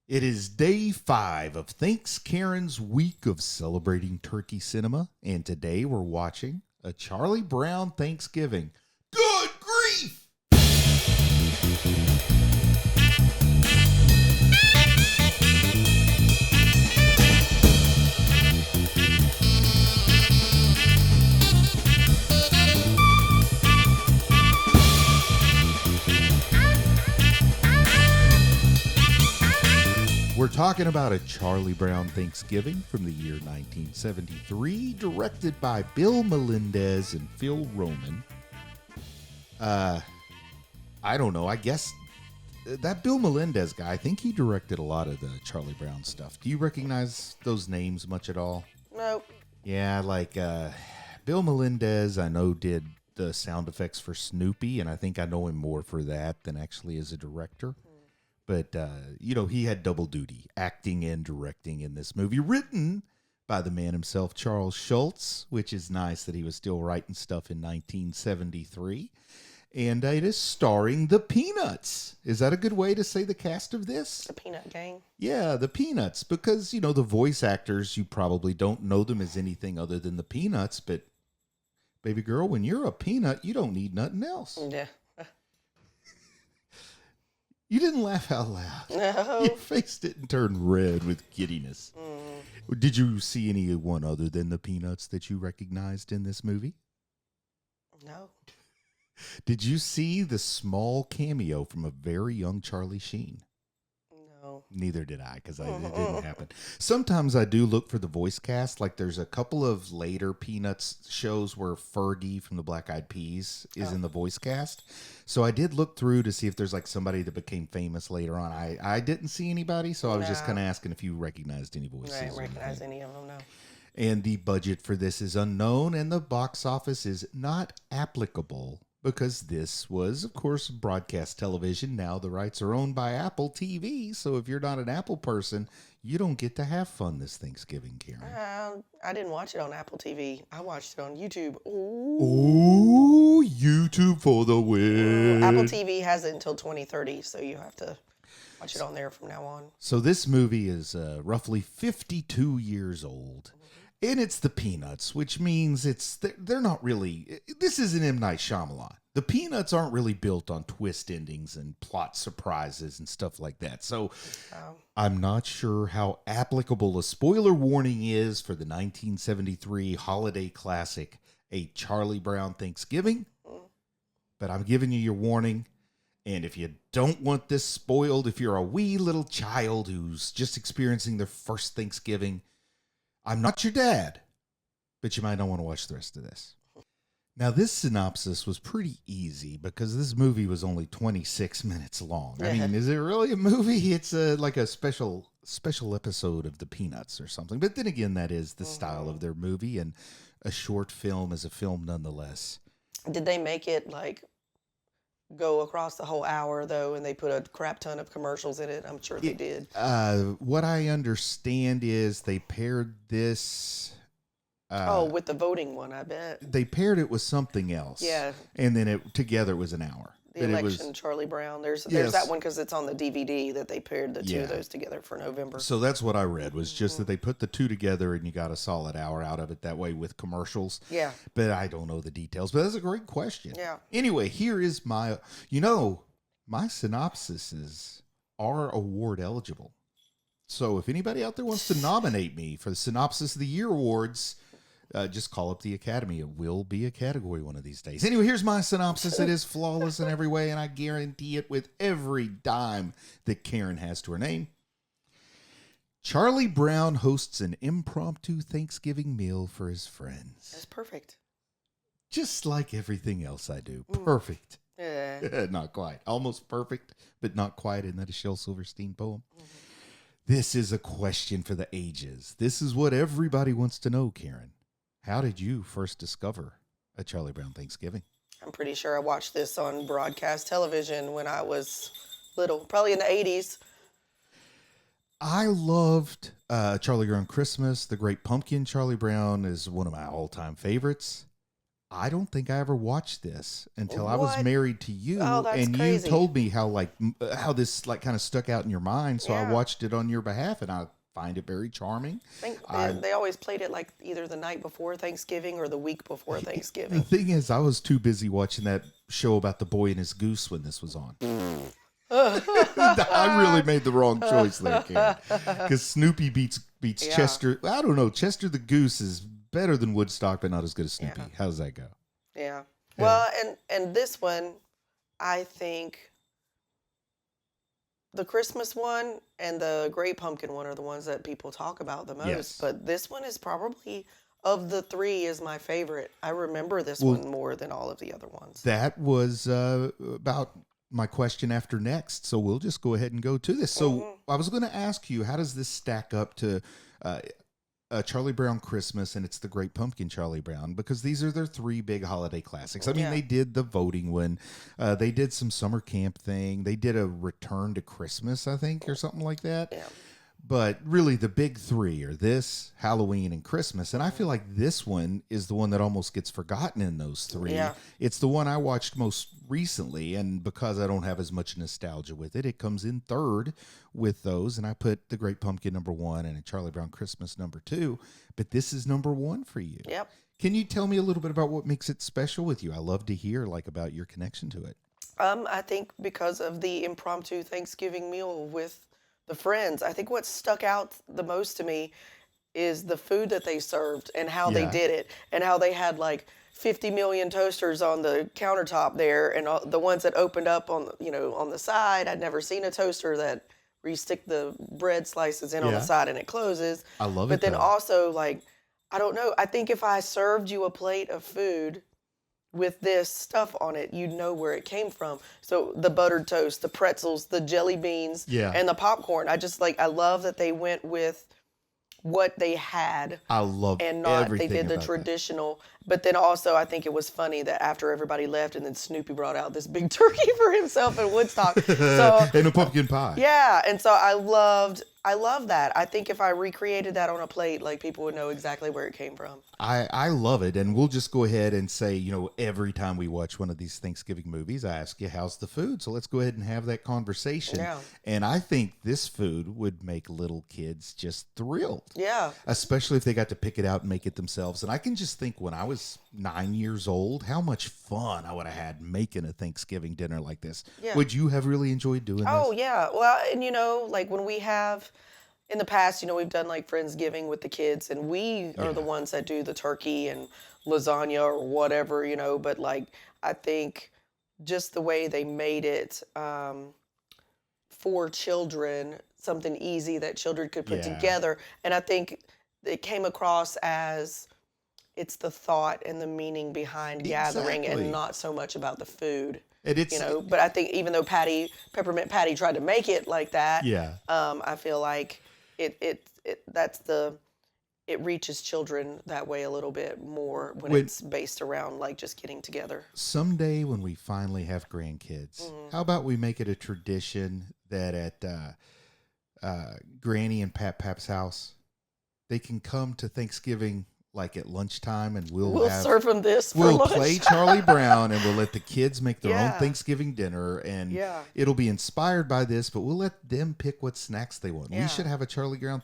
It is day 5 of Thanks Karen's week of celebrating turkey cinema, and today we're watching a Charlie Brown Thanksgiving. Good grief! We're talking about a Charlie Brown Thanksgiving from the year 1973, directed by Bill Melendez and Phil Roman. I don't know. I guess that Bill Melendez guy, I think he directed a lot of the Charlie Brown stuff. Do you recognize those names much at all? Nope. Yeah, like Bill Melendez, I know did the sound effects for Snoopy, and I think I know him more for that than actually as a director. But, he had double duty, acting and directing in this movie, written by the man himself, Charles Schulz, which is nice that he was still writing stuff in 1973. And it is starring the Peanuts. Is that a good way to say the cast of this? The Peanut Gang. Yeah, the Peanuts, because, the voice actors, you probably don't know them as anything other than the Peanuts, but, baby girl, when you're a peanut, you don't need nothing else. Yeah. You didn't laugh out loud. No. Your face didn't turn red with giddiness. Did you see anyone other than the Peanuts that you recognized in this movie? No. Did you see the small cameo from a very young Charlie Sheen? No. Neither did I, because it didn't happen. Sometimes I do look for the voice cast. Like there's a couple of later Peanuts shows where Fergie from the Black Eyed Peas is in the voice cast. So I did look through to see if there's like somebody that became famous later on. I didn't see anybody, so I was just kind of asking if you recognized any voices. I didn't recognize any of them, no. And the budget for this is unknown, and the box office is not applicable because this was, of course, broadcast television. Now the rights are owned by Apple TV, so if you're not an Apple person, you don't get to have fun this Thanksgiving, Karen. I didn't watch it on Apple TV. I watched it on YouTube. Ooh, YouTube for the win. Apple TV has it until 2030, so you have to watch it on there from now on. So this movie is roughly 52 years old. And it's the Peanuts, which means they're not really... This isn't M. Night Shyamalan. The Peanuts aren't really built on twist endings and plot surprises and stuff like that. So I'm not sure how applicable a spoiler warning is for the 1973 holiday classic, A Charlie Brown Thanksgiving. But I'm giving you your warning. And if you don't want this spoiled, if you're a wee little child who's just experiencing their first Thanksgiving... I'm not your dad, but you might not want to watch the rest of this. Now, this synopsis was pretty easy because this movie was only 26 minutes long. I mean, is it really a movie? It's like a special episode of the Peanuts or something. But then again, that is the style of their movie, and a short film is a film nonetheless. Did they make it go across the whole hour though, and they put a crap ton of commercials in it? I'm sure they did. What I understand is they paired this. With the voting one, I bet. They paired it with something else. Yeah. And then together it was an hour. The election, Charlie Brown. There's that one because it's on the DVD that they paired the two of those together for November. So that's what I read, was just that they put the two together and you got a solid hour out of it that way with commercials. Yeah. But I don't know the details. But that's a great question. Yeah. Anyway, here is my synopsises are award eligible. So if anybody out there wants to nominate me for the Synopsis of the Year Awards, just call up the Academy. It will be a category one of these days. Anyway, here's my synopsis. It is flawless in every way, and I guarantee it with every dime that Karen has to her name. Charlie Brown hosts an impromptu Thanksgiving meal for his friends. That's perfect. Just like everything else I do. Perfect. Yeah. Not quite. Almost perfect, but not quite. Isn't that a Shel Silverstein poem? This is a question for the ages. This is what everybody wants to know, Karen. How did you first discover a Charlie Brown Thanksgiving? I'm pretty sure I watched this on broadcast television when I was little, probably in the 80s. I loved Charlie Brown Christmas. The Great Pumpkin. Charlie Brown is one of my all-time favorites. I don't think I ever watched this until I was What? married to you, Oh, that's and crazy. you told me how how this like kind of stuck out in your mind. So I Yeah. watched it on your behalf, and I find it very charming. I think I they always played it like either the night before Thanksgiving or the week before The Thanksgiving. thing is, I was too busy watching that show about the boy and his goose when this was on. I really made the wrong choice there, Karen. Because Snoopy beats Yeah. Chester. I don't know. Chester the Goose is better than Woodstock, but not as good as Snoopy. Yeah. How does that go? Yeah. Well, and this one, I think the Christmas one and the Great Pumpkin one are the ones that people talk about the most. Yes. But this one is probably of the three is my favorite. I remember this Well, one more than all of the other ones. That was about my question after next. So we'll just go ahead and go to this. So I was going to ask you, how does this stack up to Charlie Brown Christmas and it's the Great Pumpkin Charlie Brown? Because these are their three big holiday classics. I mean, Yeah. they did the voting one. They did some summer camp thing. They did a Return to Christmas, I think, or something like that. Yeah. But really, the big three are this, Halloween, and Christmas. And I feel like this one is the one that almost gets forgotten in those three. Yeah. It's the one I watched most recently. And because I don't have as much nostalgia with it, it comes in third with those. And I put The Great Pumpkin number 1 and a Charlie Brown Christmas number 2. But this is number 1 for you. Yep. Can you tell me a little bit about what makes it special with you? I love to hear about your connection to it. I think because of the impromptu Thanksgiving meal with the friends. I think what stuck out the most to me is the food that they served and how they Yeah. did it and how they had like 50 million toasters on the countertop there and all, the ones that opened up on on the side. I'd never seen a toaster that where you stick the bread slices in on Yeah. the side and it closes. I love But it. then though. also like I don't know. I think if I served you a plate of food with this stuff on it, you'd know where it came from. So the buttered toast, the pretzels, the jelly beans, Yeah. and the popcorn. I love that they went with what they had I love and not everything they did the about that. traditional. But then also I think it was funny that after everybody left and then Snoopy brought out this big turkey for himself in Woodstock. So and a pumpkin pie. yeah, and so I love that. I think if I recreated that on a plate, like people would know exactly where it came from. I love it. And we'll just go ahead and say, every time we watch one of these Thanksgiving movies, I ask you, how's the food? So let's go ahead and have that conversation. Yeah. And I think this food would make little kids just thrilled, Yeah. especially if they got to pick it out and make it themselves. And I can just think when I was 9 years old, how much fun I would have had making a Thanksgiving dinner like this. Yeah. Would you have really enjoyed doing Oh this? yeah. Well, and like when we have in the past, we've done like Friendsgiving with the kids and we are the Yeah. ones that do the turkey and lasagna or whatever, but like I think just the way they made it for children, something easy that children could put Yeah. together. And I think it came across as it's the thought and the meaning behind gathering Exactly. and not so much about the food. And it's, But I think even though Peppermint Patty tried to make it like that, yeah. I feel like it reaches children that way a little bit more when When- it's based around like just getting together. Someday when we finally have grandkids, Mm-hmm. how about we make it a tradition that at Granny and Pap's house, they can come to Thanksgiving like at lunchtime, and We'll serve them this for lunch. play Charlie Brown, and we'll let the kids make their Yeah. own Thanksgiving dinner, and Yeah. it'll be inspired by this. But we'll let them pick what snacks they want. Yeah. We should have a Charlie Brown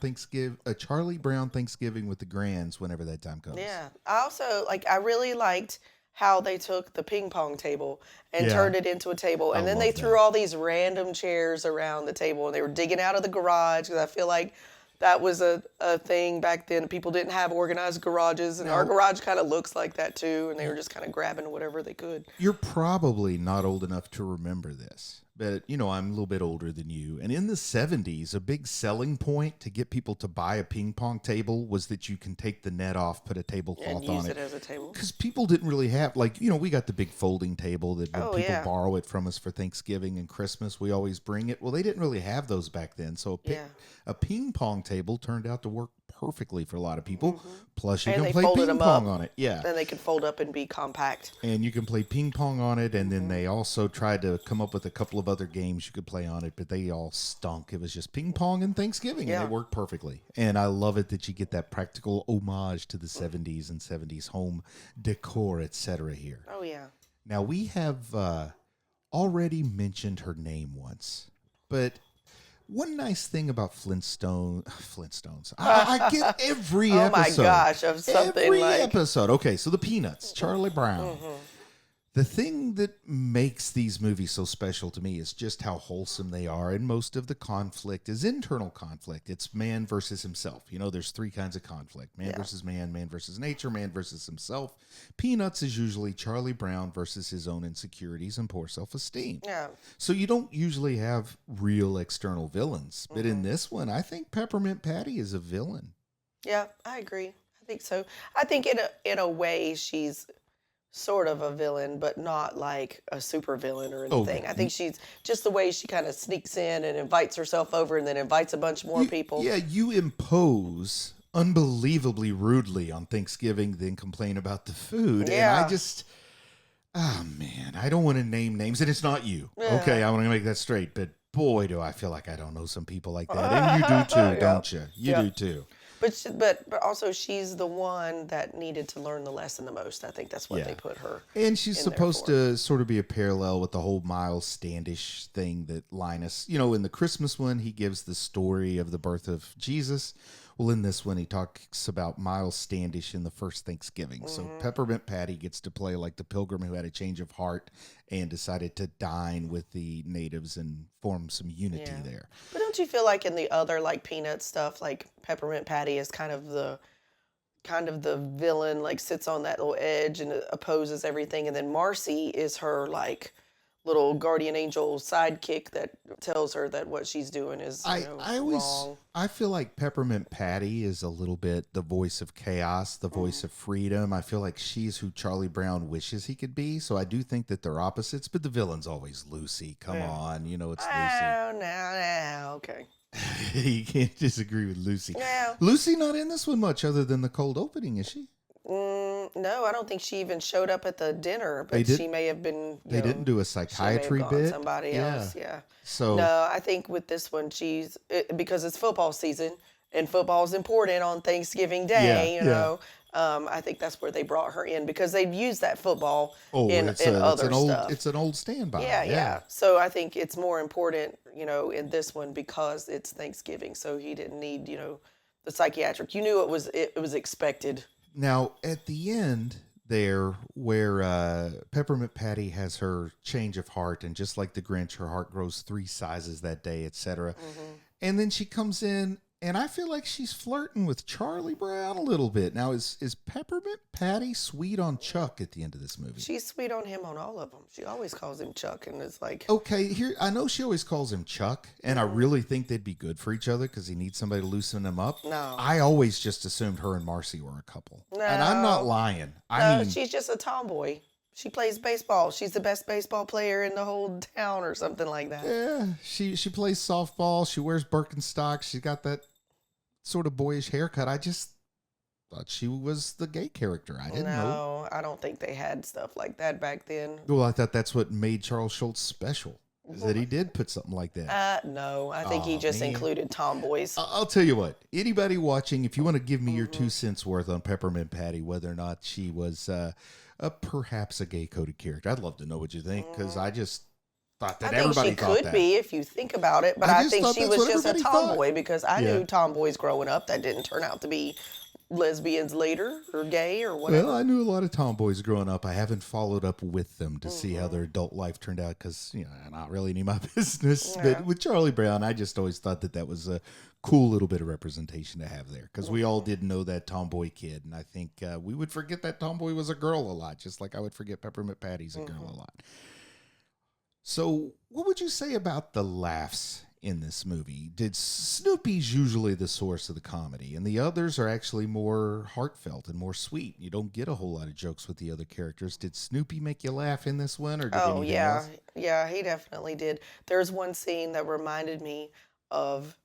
Thanksgiving with the grands whenever that time comes. Yeah. I also I really liked how they took the ping pong table and Yeah. turned it into a table. And I then they love threw that. all these random chairs around the table and they were digging out of the garage because I feel like that was a thing back then. People didn't have organized garages and our No. garage kind of looks like that too. And they were just kind of grabbing whatever they could. You're probably not old enough to remember this, but I'm a little bit older than you. And in the 70s, a big selling point to get people to buy a ping pong table was that you can take the net off, put a And tablecloth use on it it. as a table. Because people didn't really have, we got the big folding table that when Oh, people yeah. borrow it from us for Thanksgiving and Christmas, we always bring it. Well, they didn't really have those back then. So Yeah. a ping pong table turned out to work perfectly for a lot of people. Plus, you And can they play folded ping them pong up. on it. Yeah. Then they could fold up and be compact. And you can play ping pong on it. And then they also tried to come up with a couple of other games you could play on it, but they all stunk. It was just ping pong and Thanksgiving, Yeah. and they worked perfectly. And I love it that you get that practical homage to the 70s and 70s home decor, etc. here. Oh yeah. Now, we have already mentioned her name once, but one nice thing about Flintstones, I get every Oh my episode. gosh, of something every like episode. Okay, so the Peanuts, Charlie Brown. The thing that makes these movies so special to me is just how wholesome they are, and most of the conflict is internal conflict. It's man versus himself. You know, there's three kinds of conflict: man versus man versus nature, man versus himself. Peanuts is usually Charlie Brown versus his own insecurities and poor self-esteem. yeah. So you don't usually have real external villains, but in this one, I think Peppermint Patty is a villain. Yeah, I agree. I think so. I think in a way she's sort of a villain, but not like a super villain or anything. yeah. I think she's just the way she kind of sneaks in and invites herself over and then invites a bunch more people. Yeah, you impose unbelievably rudely on Thanksgiving, then complain about the food. Yeah. And I just, oh man, I don't want to name names, and it's not you. Yeah. Okay, I want to make that straight. But boy, do I feel like I don't know some people like that. And you do too, Yeah. don't you? You Yeah. do too. But also she's the one that needed to learn the lesson the most. I think that's what Yeah. they put her. And she's in there supposed for. to sort of be a parallel with the whole Miles Standish thing that Linus, you know, in the Christmas one, he gives the story of the birth of Jesus. Well, in this one, he talks about Miles Standish in the first Thanksgiving. So Peppermint Patty gets to play like the pilgrim who had a change of heart and decided to dine with the natives and form some unity Yeah. there. But don't you feel like in the other like peanut stuff, like Peppermint Patty is kind of the villain, like sits on that little edge and opposes everything, and then Marcy is her like little guardian angel sidekick that tells her that what she's doing is I always wrong. I feel like Peppermint Patty is a little bit the voice of chaos, the voice of freedom. I feel like she's who Charlie Brown wishes he could be. So I do think that they're opposites, but the villain's always Lucy. Come on, you know it's Lucy. Oh, no, okay. You can't disagree with Lucy. Yeah. Lucy not in this one much other than the cold opening, is she? No, I don't think she even showed up at the dinner, They but did- she may have been. They didn't do a she may have psychiatry gone bit. Somebody else, yeah. So No, I think with this one, because it's football season and football's important on Thanksgiving Day. Yeah, You yeah. know, I think that's where they brought her in because they've used that football in it's other an old stuff. it's an old standby. Yeah. So I think it's more important, in this one because it's Thanksgiving. So he didn't need, the psychiatric. You knew it was expected. Now, at the end there, where Peppermint Patty has her change of heart, and just like the Grinch, her heart grows 3 sizes that day, etc. And then she comes in, and I feel like she's flirting with Charlie Brown a little bit. Now, is Peppermint Patty sweet on Chuck at the end of this movie? She's sweet on him on all of them. She always calls him Chuck, and it's like, Okay, here I know she always calls him Chuck, and I really think they'd be good for each other because he needs somebody to loosen him up. No. I always just assumed her and Marcy were a couple, and I'm not No. lying. no, I mean, she's just a tomboy. She plays baseball. She's the best baseball player in the whole town, or something like that. yeah, she plays softball. She wears Birkenstocks. She's got that sort of boyish haircut. I just thought she was the gay character. I didn't know. No, I don't think they had stuff like that back then. Well, I thought that's what made Charles Schultz special, is that he did put something like that. No, I think he Aw, just man. included tomboys. I'll tell you what. Anybody watching, if you want to give me your 2 cents worth on Peppermint Patty, whether or not she was perhaps a gay-coded character, I'd love to know what you think, because I just thought I that think everybody she thought could that. be if you think about it, but I I, just think thought she that's was what just a everybody thought. tomboy because I Yeah. knew tomboys growing up that didn't turn out to be lesbians later or gay or whatever. Well, I knew a lot of tomboys growing up. I haven't followed up with them to see how their adult life turned out because, not really any of my business. Yeah. But with Charlie Brown, I just always thought that was a cool little bit of representation to have there because we all did know that tomboy kid. And I think we would forget that tomboy was a girl a lot, just like I would forget Peppermint Patty's a girl a lot. So what would you say about the laughs in this movie? Did Snoopy's usually the source of the comedy, and the others are actually more heartfelt and more sweet? You don't get a whole lot of jokes with the other characters. Did Snoopy make you laugh in this one, or did Oh anything yeah, else? yeah, he definitely did. There's one scene that reminded me of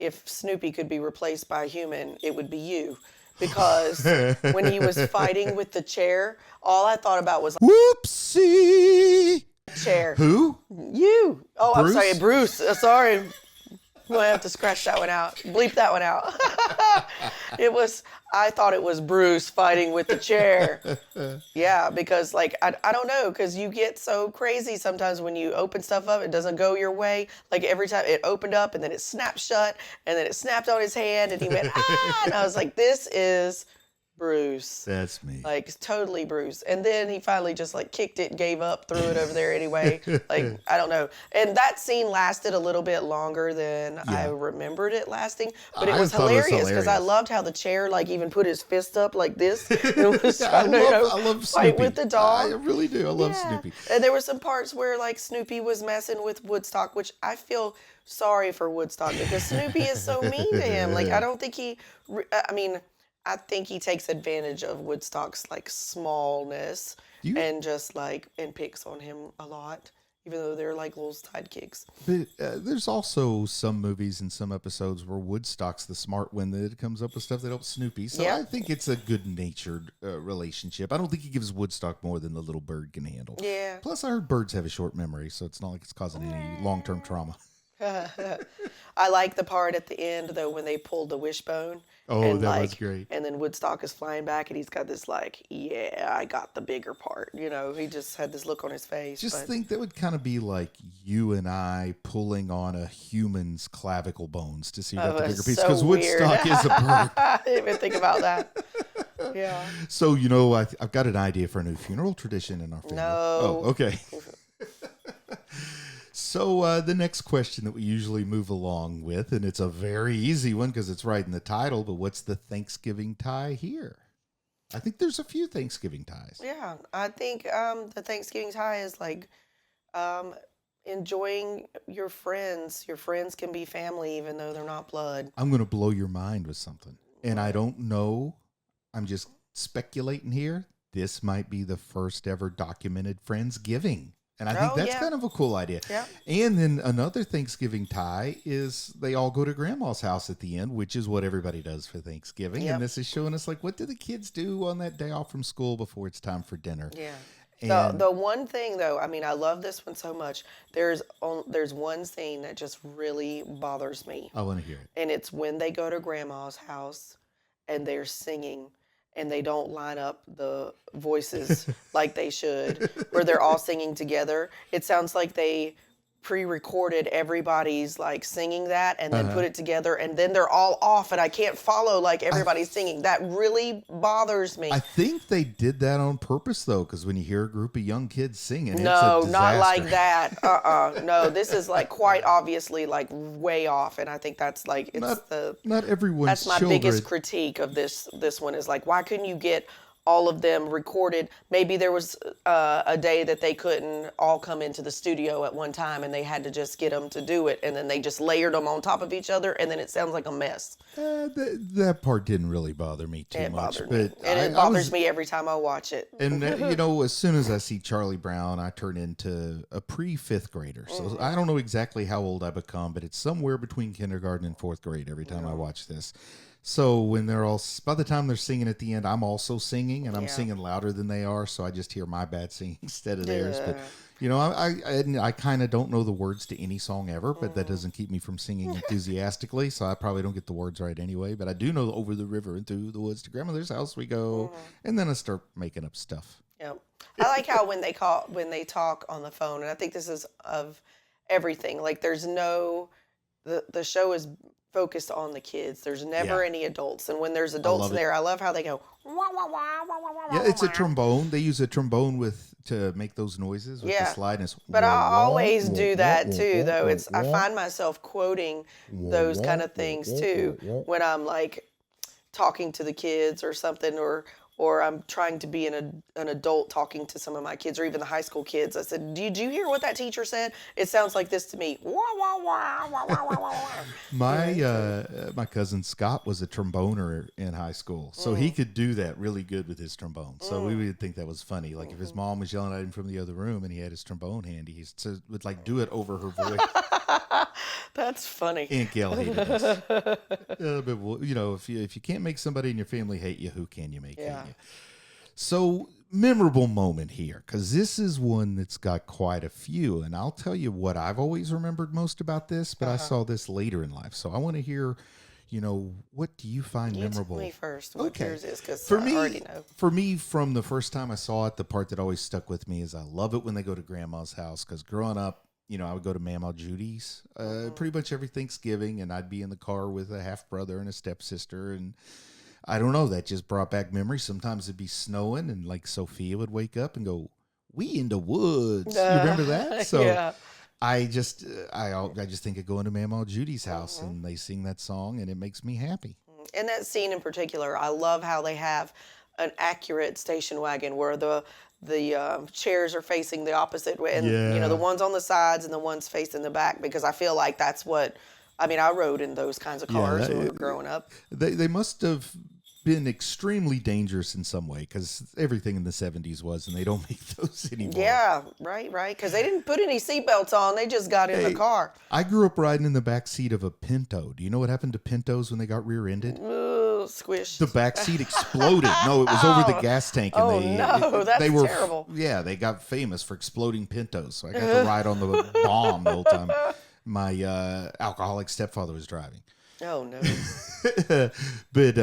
if Snoopy could be replaced by a human, it would be you. Because when he was fighting with the chair, all I thought about was Whoopsie. chair. Who? You. Oh, I'm Bruce? sorry, Bruce. Sorry. I'm gonna have to scratch that one out. Bleep that one out. I thought it was Bruce fighting with the chair. Yeah, because like I don't know, because you get so crazy sometimes when you open stuff up, it doesn't go your way. Like every time it opened up and then it snapped shut and then it snapped on his hand and he went, ah, and I was like, this is Bruce. That's me. Like totally Bruce. And then he finally just like kicked it, gave up, threw it over there anyway. Like, I don't know. And that scene lasted a little bit longer than I remembered it lasting. But it was hilarious because I loved how the chair like even put his fist up like this. It was trying to I love fight Snoopy. with the dog. I really do. I love Snoopy. And there were some parts where like Snoopy was messing with Woodstock, which I feel sorry for Woodstock because Snoopy is so mean to him. Like I don't think I think he takes advantage of Woodstock's like smallness and just like and picks on him a lot, even though they're like little sidekicks. But there's also some movies and some episodes where Woodstock's the smart one that comes up with stuff that helps Snoopy. So I think it's a good-natured relationship. I don't think he gives Woodstock more than the little bird can handle. Yeah. Plus, I heard birds have a short memory, so it's not like it's causing any long-term trauma. I like the part at the end though when they pulled the wishbone. Oh, and that was great. And then Woodstock is flying back and he's got this like, yeah, I got the bigger part. You know, he just had this look on his face. Just think that would kind of be like you and I pulling on a human's clavicle bones to see who got the bigger piece. Because Woodstock is a bird. I didn't even think about that. Yeah. So, I've got an idea for a new funeral tradition in our family. No. Oh, okay. So the next question that we usually move along with, and it's a very easy one because it's right in the title, but what's the Thanksgiving tie here? I think there's a few Thanksgiving ties. Yeah, I think the Thanksgiving tie is like enjoying your friends. Your friends can be family even though they're not blood. I'm going to blow your mind with something. And I don't know. I'm just speculating here. This might be the first ever documented Friendsgiving. And I think that's kind of a cool idea. Yeah. And then another Thanksgiving tie is they all go to grandma's house at the end, which is what everybody does for Thanksgiving. Yep. And this is showing us, like, what do the kids do on that day off from school before it's time for dinner? Yeah. And The one thing, though, I mean, I love this one so much. There's one scene that just really bothers me. I want to hear it. And it's when they go to grandma's house and they're singing and they don't line up the voices like they should, where they're all singing together. It sounds like they pre-recorded everybody's like singing that and then put it together and then they're all off and I can't follow like everybody's singing. That really bothers me. I think they did that on purpose, though, because when you hear a group of young kids singing, it's a No, disaster. not like that. No, this is like quite obviously like way off, and I think that's like Not everyone's that's my children. biggest critique of this one is like, why couldn't you get all of them recorded? Maybe there was a day that they couldn't all come into the studio at one time and they had to just get them to do it, and then they just layered them on top of each other and then it sounds like a mess. That part didn't really bother me too It much. bothered me. But And it bothers me every time I watch it. And, as soon as I see Charlie Brown, I turn into a pre-fifth grader. So I don't know exactly how old I become, but it's somewhere between kindergarten and fourth grade every time I watch this. So when by the time they're singing at the end, I'm also singing, and I'm singing louder than they are, so I just hear my bad singing instead of theirs. But, I kind of don't know the words to any song ever, but that doesn't keep me from singing enthusiastically, so I probably don't get the words right anyway. But I do know over the river and through the woods to grandmother's house we go, and then I start making up stuff. Yeah, I like how when they talk on the phone, and I think this is of everything. Like there's no, the show is focused on the kids. There's never any adults, and when there's adults there, I love how they go. Wah, wah, wah, wah, wah, wah, Yeah, it's a trombone. They use a trombone to make those noises with the slide. And but I always do that too, though. I find myself quoting those kind of things too when I'm like talking to the kids or something, or I'm trying to be an adult talking to some of my kids or even the high school kids. I said, did you hear what that teacher said? It sounds like this to me. Wah, wah, wah, wah, wah, wah, wah. My cousin Scott was a tromboner in high school, so he could do that really good with his trombone. So we would think that was funny. Like if his mom was yelling at him from the other room and he had his trombone handy, he would like do it over her voice. That's funny. Aunt Gail hated us. But if you can't make somebody in your family hate you, who can you make hate Yeah. you? So memorable moment here, because this is one that's got quite a few, and I'll tell you what I've always remembered most about this, but I saw this later in life, so I want to hear, what do you find You memorable? tell me first what Okay. yours is, because For I me, already know. from the first time I saw it, the part that always stuck with me is I love it when they go to Grandma's house, because growing up, I would go to Mama Judy's pretty much every Thanksgiving, and I'd be in the car with a half brother and a stepsister, and I don't know, that just brought back memories. Sometimes it'd be snowing, and like Sophia would wake up and go, "We in the woods." You remember that? So Yeah. I just think of going to Mama Judy's house, and they sing that song, and it makes me happy. In that scene in particular, I love how they have an accurate station wagon where the chairs are facing the opposite way, and Yeah. the ones on the sides and the ones facing the back, because I feel like that's what I rode in those kinds of cars when we were growing up. They must have been extremely dangerous in some way, because everything in the 70s was, and they don't make those anymore. Yeah, right, because they didn't put any seatbelts on; they just got in the car. I grew up riding in the back seat of a Pinto. Do you know what happened to Pintos when they got rear-ended? Ooh, squish. The back seat exploded. No, it was over the gas tank, and that's they were terrible. Yeah, they got famous for exploding Pintos. So I got to ride on the bomb the whole time my alcoholic stepfather was driving. Oh no. But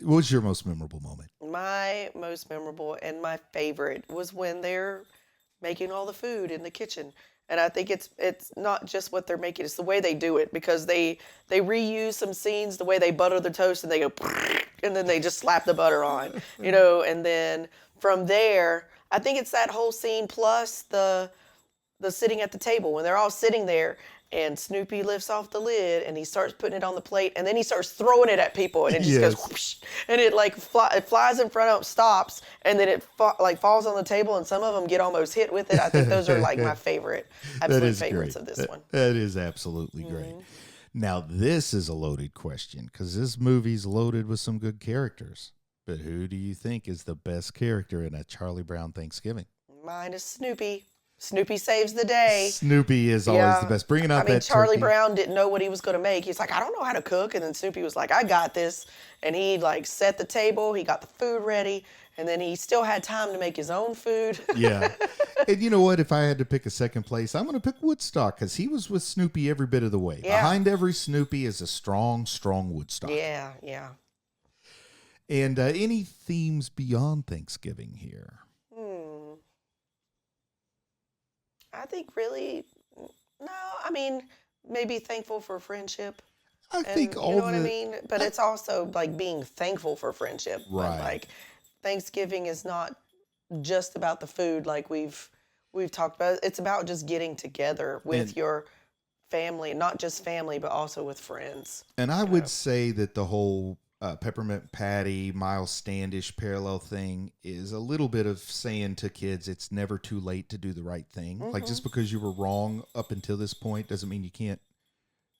what was your most memorable moment? My most memorable and my favorite was when they're making all the food in the kitchen. And I think it's not just what they're making, it's the way they do it, because they reuse some scenes, the way they butter the toast and they go and then they just slap the butter on, and then from there, I think it's that whole scene plus the sitting at the table when they're all sitting there and Snoopy lifts off the lid and he starts putting it on the plate and then he starts throwing it at people and it just goes whoosh, and it like it flies in front of them, stops, and then it falls on the table, and some of them get almost hit with it. I think those are like my absolute favorites great. of this one. That is absolutely great. Now, this is a loaded question, because this movie's loaded with some good characters. But who do you think is the best character in A Charlie Brown Thanksgiving? Mine is Snoopy. Snoopy saves the day. Snoopy is always the best. Bringing out that Charlie turkey. Brown didn't know what he was going to make. He's like, I don't know how to cook. And then Snoopy was like, I got this. And he like set the table. He got the food ready. And then he still had time to make his own food. Yeah. And you know what? If I had to pick a second place, I'm going to pick Woodstock, because he was with Snoopy every bit of the way. Yeah. Behind every Snoopy is a strong, strong Woodstock. Yeah. And any themes beyond Thanksgiving here? I think really, no, I mean, maybe thankful for friendship. I think all you know what I the- mean? But it's also like being thankful for friendship. Right. But like Thanksgiving is not just about the food like we've talked about. It's about just getting together with your family, not just family, but also with friends. And I would say that the whole Peppermint Patty, Miles Standish parallel thing is a little bit of saying to kids, it's never too late to do the right thing. Like, just because you were wrong up until this point doesn't mean you can't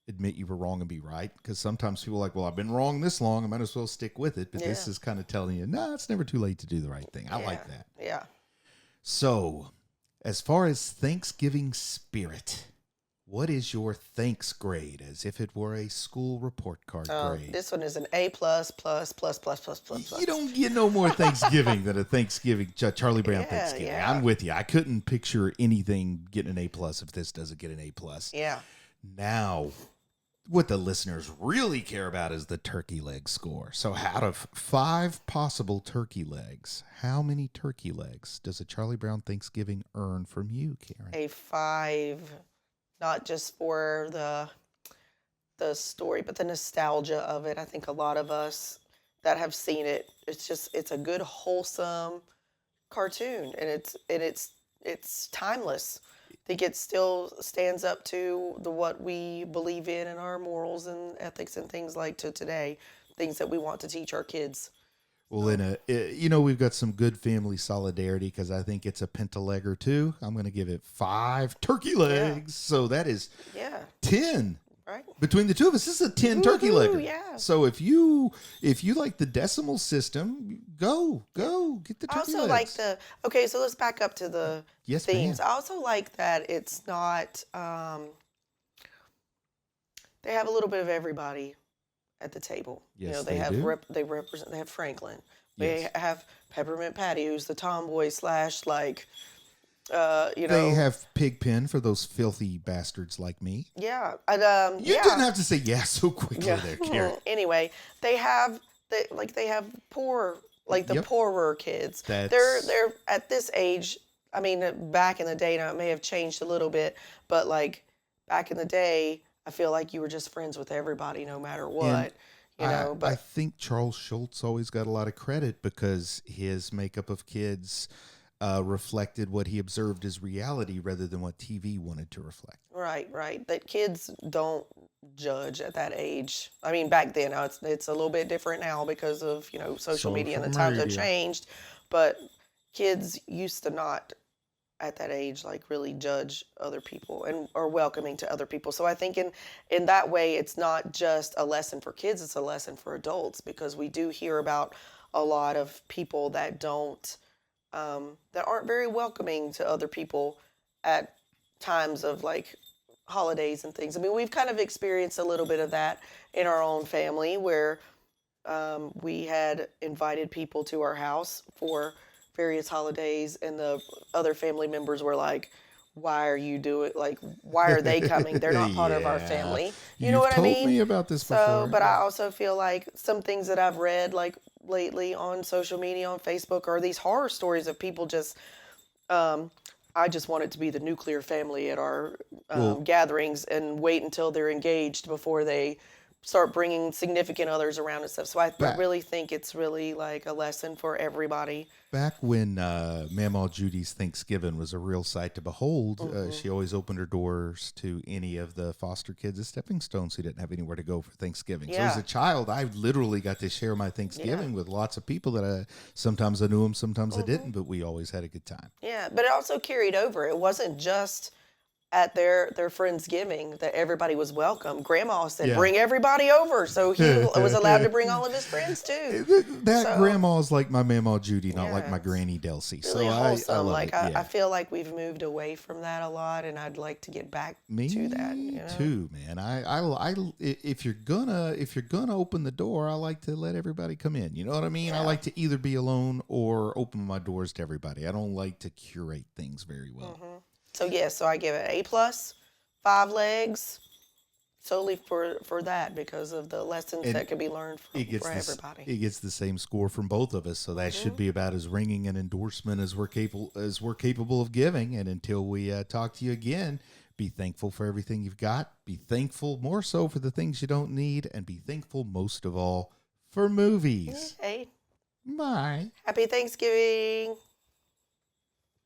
admit you were wrong and be right. Because sometimes people are like, well, I've been wrong this long, I might as well stick with it. But this is kind of telling you, no, it's never too late to do the right thing. I like that. Yeah. So, as far as Thanksgiving spirit, what is your thanks grade, as if it were a school report card grade? This one is an A plus plus plus plus plus plus. You don't get no more Thanksgiving than a Thanksgiving, Charlie Brown Thanksgiving. yeah. I'm with you. I couldn't picture anything getting an A plus if this doesn't get an A plus. Yeah. Now, what the listeners really care about is the turkey leg score. So out of 5 possible turkey legs, how many turkey legs does a Charlie Brown Thanksgiving earn from you, Karen? A 5, not just for the story, but the nostalgia of it. I think a lot of us that have seen it, it's a good wholesome cartoon, and it's timeless. I think it still stands up to what we believe in and our morals and ethics and things like to today, things that we want to teach our kids. Well, we've got some good family solidarity, because I think it's a pentaleg or 2. I'm going to give it 5 turkey legs. So that is 10. Right. Between the two of us, this is a 10 turkey legger. Yeah. So if you like the decimal system, go get the I turkey also legs. like so let's back up to the Yes, themes. ma'am. I also like that it's not they have a little bit of everybody at the table. Yes, They they have do. they represent. They have Franklin. They Yes. have Peppermint Patty, who's the tomboy slash like, They have Pigpen for those filthy bastards like me. yeah, and, You yeah. didn't have to say yes so quickly Yeah. there, Karen. Anyway, they have poor, like the Yep. poorer kids. That's They're at this age. I mean, back in the day, now it may have changed a little bit, but like back in the day, I feel like you were just friends with everybody, no matter what. I But think Charles Schultz always got a lot of credit because his makeup of kids reflected what he observed as reality rather than what TV wanted to reflect. right, that kids don't judge at that age. I mean, back then, now it's a little bit different now because of social media and the times have media. changed. But kids used to not at that age like really judge other people and are welcoming to other people. So I think in that way it's not just a lesson for kids, it's a lesson for adults, because we do hear about a lot of people that don't that aren't very welcoming to other people at times of like holidays and things. I mean, we've kind of experienced a little bit of that in our own family where we had invited people to our house for various holidays, and the other family members were like, "Why are you doing? Like, why are they coming? They're not part of our Yeah. family." You You've know what I told mean? me about this So, before. but I also feel like some things that I've read like lately on social media, on Facebook, are these horror stories of people just. I just want it to be the nuclear family at our Well- gatherings and wait until they're engaged before they start bringing significant others around and stuff. So I Back- really think it's really like a lesson for everybody. Back when Mamaw Judy's Thanksgiving was a real sight to behold, Mm-hmm. she always opened her doors to any of the foster kids as stepping stones who didn't have anywhere to go for Thanksgiving. So as Yeah. a child, I literally got to share my Thanksgiving with lots of people that sometimes I knew them, sometimes I didn't, but we always had a good time. Yeah, but it also carried over. It wasn't just at their Friendsgiving that everybody was welcome. Grandma said, Yeah. "Bring everybody over," so he was allowed to bring all of his friends too. That So- grandma's like my Mamaw Judy, not like Yeah, my it's Granny Delcy. Really So wholesome. I love like it. I Yeah. feel like we've moved away from that a lot, and I'd like to get back Me to that. You know? too, man. If you're gonna open the door, I like to let everybody come in. You know what I mean? I Yeah. like to either be alone or open my doors to everybody. I don't like to curate things very well. So yes, so I give it A+, 5 legs, solely for that, because of the lessons And that can be learned It gets for this, everybody. it gets the same score from both of us, so that should be about as ringing an endorsement as we're capable of giving. And until we talk to you again, be thankful for everything you've got. Be thankful more so for the things you don't need, and be thankful most of all for movies. Hey, Bye. happy Thanksgiving.